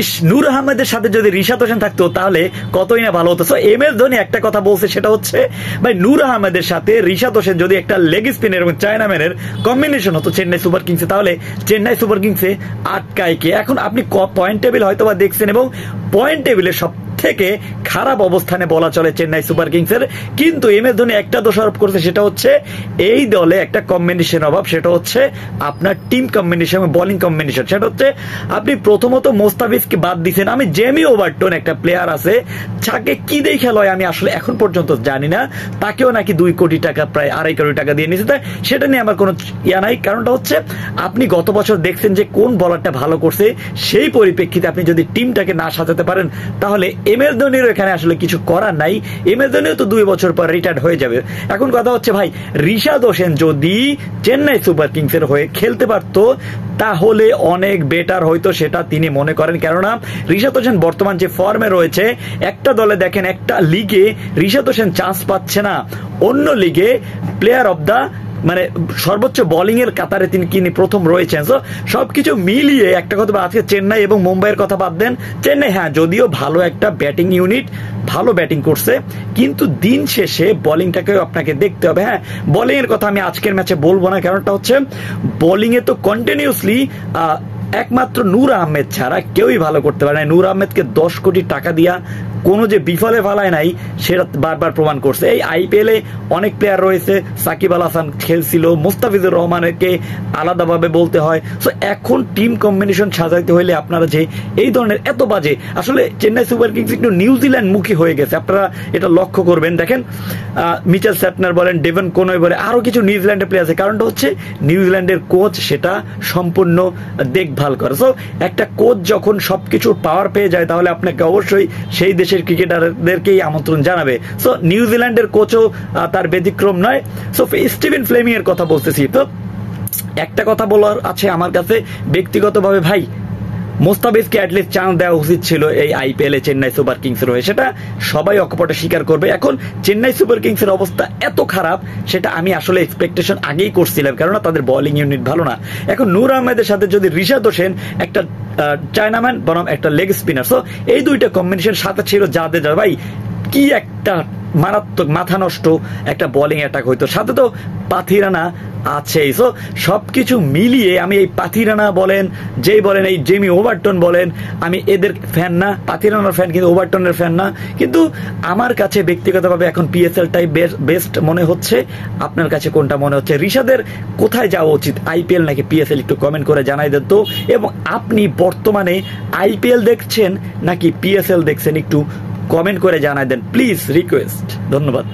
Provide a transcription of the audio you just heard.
ইস, নূর আহমেদের সাথে যদি রিশাদ হোসেন থাকতো তাহলে কতই না ভালো হতো। এম এস ধোনি একটা কথা বলছে, সেটা হচ্ছে ভাই নূর আহমেদের সাথে রিশাদ হোসেন যদি একটা লেগ স্পিনার এবং চায়নাম্যানের কম্বিনেশন হতো চেন্নাই সুপার কিংসে, তাহলে চেন্নাই সুপার কিংসে আটকায় কে? এখন আপনি পয়েন্ট টেবিল হয়তো বা দেখছেন এবং পয়েন্ট টেবিলে সব থেকে খারাপ অবস্থানে বলা চলে চেন্নাই সুপার কিংসের, কিন্তু এম এস ধোনি একটা দোষারোপ করছে, সেটা হচ্ছে এই দলে একটা কম্বিনেশন অভাব, সেটা হচ্ছে আপনার টিম কম্বিনেশন এবং বোলিং কম্বিনেশন। সেটা হচ্ছে আপনি প্রথমত মোস্তাফিজকে বাদ দিচ্ছেন, আমি জেমি ওভারটন একটা প্লেয়ার আছে, যাকে কি দিয়ে খেলা হয় আমি আসলে এখন পর্যন্ত জানি না, তাকেও নাকি 2 কোটি টাকা প্রায় 2.5 কোটি টাকা দিয়ে নিয়েছে, তাই সেটা নিয়ে আমার কোনো ইয়া নাই। কারণটা হচ্ছে আপনি গত বছর দেখছেন যে কোন বলারটা ভালো করছে, সেই পরিপ্রেক্ষিতে আপনি যদি টিমটাকে না সাজাতে পারেন তাহলে এম এস ধোনির এখানে আসলে কিছু করার নাই। এম এস ধোনিও তো 2 বছর পর রিটায়ার্ড হয়ে যাবে। এখন কথা হচ্ছে ভাই, রিশাদ হোসেন যদি চেন্নাই সুপার কিংসের হয়ে খেলতে পারতো তাহলে অনেক বেটার হয়তো, সেটা তিনি মনে করেন। কেননা রিশাদ হোসেন বর্তমান যে ফর্মে রয়েছে, একটা দলে দেখেন একটা লিগে রিশাদ হোসেন চান্স পাচ্ছে না, অন্য লিগে প্লেয়ার অব দ্য মানে সর্বোচ্চ বোলিং এর কাতারে তিনি প্রথম রয়েছেন। সবকিছু মিলিয়ে একটা কথা, আজকে চেন্নাই এবং মুম্বাইয়ের কথা বাদ দেন, চেন্নাই হ্যাঁ যদিও ভালো একটা ব্যাটিং ইউনিট, ভালো ব্যাটিং করছে, কিন্তু দিন শেষে বোলিংটাকেও আপনাকে দেখতে হবে। হ্যাঁ, বোলিং এর কথা আমি আজকের ম্যাচে বলবো না, কারণটা হচ্ছে বোলিং এ তো কন্টিনিউসলি একমাত্র নূর আহমেদ ছাড়া কেউই ভালো করতে পারে না। নূর আহমেদকে 10 কোটি টাকা দিয়া কোনো যে বিফলে ফেলায় নাই সেটা বারবার প্রমাণ করছে। এই আইপিএলে অনেক প্লেয়ার রয়েছে, সাকিব আল হাসান খেলছিল, মুস্তাফিজুর রহমানকে আলাদাভাবে বলতে হয়। সো এখন টিম কম্বিনেশন সাজাইতে হইলে আপনারা যে এই ধরনের এত বাজে, আসলে চেন্নাই সুপার কিংস একটু নিউজিল্যান্ড মুখী হয়ে গেছে, আপনারা এটা লক্ষ্য করবেন। দেখেন মিচেল স্যাটনার বলেন, ডেভন কোনয় বলে, আরো কিছু নিউজিল্যান্ডের প্লেয়ার আছে। কারণটা হচ্ছে নিউজিল্যান্ডের কোচ সেটা সম্পূর্ণ দেখভাল করে। সো একটা কোচ যখন সবকিছুর পাওয়ার পেয়ে যায় তাহলে আপনাকে অবশ্যই সেই দেশের ক্রিকেটারদেরকেই আমন্ত্রণ জানাবে। সো নিউজিল্যান্ডের কোচও তার ব্যতিক্রম নয়। সো স্টিভেন ফ্লেমিং এর কথা বলতেছি, তো একটা কথা বলার আছে আমার কাছে ব্যক্তিগতভাবে, ভাই মোস্তাফিজকে অ্যাটলিস্ট চান্স দেওয়া উচিত ছিল এই আইপিএলে চেন্নাই সুপার কিংসের হয়ে, সেটা সবাই অকপটে স্বীকার করবে। এখন চেন্নাই সুপার কিংসের অবস্থা এত খারাপ সেটা আমি আসলে এক্সপেকটেশন আগেই করছিলাম, কেননা তাদের বোলিং ইউনিট ভালো না। এখন নূর আহমেদের সাথে যদি রিশাদ হোসেন একটা চায়নাম্যান বনাম একটা লেগ স্পিনার, সো এই দুইটা কম্বিনেশন সাথে ছিল জাদেজা, ভাই কি একটা মারাত্মক মাথা নষ্ট একটা বোলিং অ্যাটাক হইতো, সাথে তো পাথিরানা আছেই। সো সবকিছু মিলিয়ে আমি এই পাথিরানা বলেন, যেই বলেন এই জেমি ওভারটন বলেন, আমি এদের ফ্যান না, পাথিরানার ফ্যান কিন্তু ওভারটনের ফ্যান না, কিন্তু আমার কাছে ব্যক্তিগতভাবে এখন পিএসএলটাই বেস্ট মনে হচ্ছে। আপনার কাছে কোনটা মনে হচ্ছে? রিশাদের কোথায় যাওয়া উচিত, আইপিএল নাকি পিএসএল, একটু কমেন্ট করে জানাই দেন তো। এবং আপনি বর্তমানে আইপিএল দেখছেন নাকি পিএসএল দেখছেন, একটু কমেন্ট করে জানাই দেন প্লিজ, রিকোয়েস্ট। ধন্যবাদ।